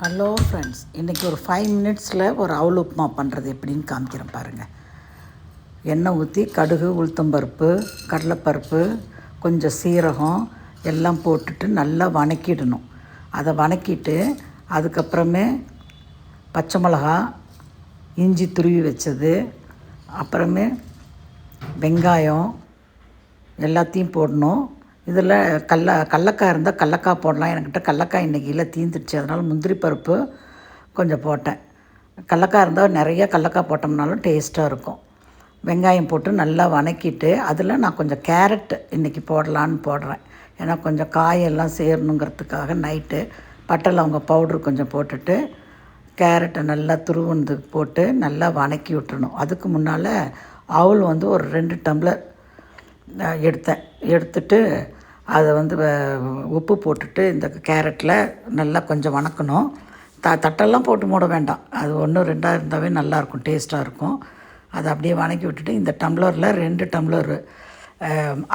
Hello friends, இன்றைக்கி ஒரு 5 மினிட்ஸில் ஒரு அவல் உப்புமா பண்ணுறது எப்படின்னு காமிக்கிறேன் பாருங்கள். எண்ணெய் ஊற்றி கடுகு, உளுத்தம்பருப்பு, கடலைப்பருப்பு, கொஞ்சம் சீரகம் எல்லாம் போட்டுட்டு நல்லா வணக்கிடணும். அதை வணக்கிட்டு அதுக்கப்புறமே பச்சை மிளகா, இஞ்சி துருவி வச்சது, அப்புறமே வெங்காயம் எல்லாத்தையும் போடணும். இதில் கடலக்காய் இருந்தால் கடலக்காய் போடலாம். என்கிட்ட கடலக்காய் இன்றைக்கி இல்லை, தீந்துடுச்சு. அதனால் முந்திரி பருப்பு கொஞ்சம் போட்டேன். கடலக்காய் இருந்தால் நிறைய கடலக்காய் போட்டோம்னாலும் டேஸ்ட்டாக இருக்கும். வெங்காயம் போட்டு நல்லா வணக்கிட்டு அதில் நான் கொஞ்சம் கேரட் இன்றைக்கி போடலான்னு போடுறேன். ஏன்னா கொஞ்சம் காயெல்லாம் சேரணுங்கிறதுக்காக நைட்டு பட்டை லவங்க பவுட்ரு கொஞ்சம் போட்டுட்டு கேரட்டை நல்லா துருவுனது போட்டு நல்லா வணக்கி விட்டுறணும். அதுக்கு முன்னால் அவல் ஒரு 2 டம்ளர் எடுத்துட்டு அதை உப்பு போட்டுட்டு இந்த கேரட்டில் நல்லா கொஞ்சம் வணக்கணும். தட்டெல்லாம் போட்டு மூட வேண்டாம். அது 1 2 இருந்தாவே நல்லாயிருக்கும், டேஸ்ட்டாக இருக்கும். அதை அப்படியே வணக்கி விட்டுட்டு இந்த டம்ளரில் 2 டம்ளர்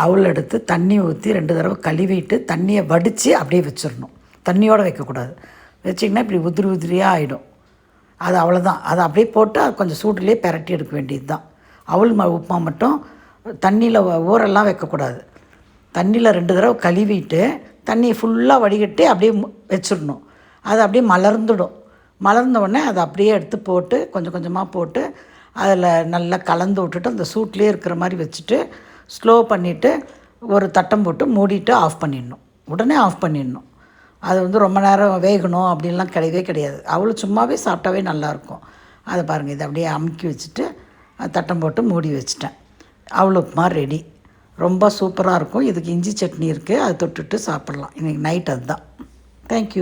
அவல் எடுத்து தண்ணி ஊற்றி 2 தடவை கழுவிட்டு தண்ணியை வடித்து அப்படியே வச்சிடணும். தண்ணியோடு வைக்கக்கூடாது. வச்சிங்கன்னா இப்படி உதிரியாக ஆகிடும். அது அவ்வளோதான். அதை அப்படியே போட்டு அது கொஞ்சம் சூட்டிலே பிரட்டி எடுக்க வேண்டியது தான். அவல் உப்புமா மட்டும் தண்ணியில் ஊரெல்லாம் வைக்கக்கூடாது. தண்ணியில் 2 தடவை கழுவிட்டு தண்ணியை ஃபுல்லாக வடிகட்டி அப்படியே வச்சிடணும். அது அப்படியே மலர்ந்துடும். மலர்ந்த உடனே அதை அப்படியே எடுத்து போட்டு கொஞ்சம் கொஞ்சமாக போட்டு அதில் நல்லா கலந்து விட்டுட்டு அந்த சூட்லேயே இருக்கிற மாதிரி வச்சுட்டு ஸ்லோ பண்ணிவிட்டு ஒரு தட்டம் போட்டு மூடிட்டு ஆஃப் பண்ணிடணும். உடனே ஆஃப் பண்ணிடணும். அது ரொம்ப நேரம் வேகணும் அப்படின்லாம் கிடையவே கிடையாது. அவ்வளோ சும்மாவே சாப்பிட்டாவே நல்லாயிருக்கும். அதை பாருங்கள், இதை அப்படியே அமுக்கி வச்சுட்டு தட்டம் போட்டு மூடி வச்சுட்டேன். அவல் உப்புமா ரெடி. ரொம்ப சூப்பராக இருக்கும். இதுக்கு இஞ்சி சட்னி இருக்குது, அதை தொட்டுட்டு சாப்பிட்லாம். இன்றைக்கி நைட் அதுதான். தேங்க்யூ.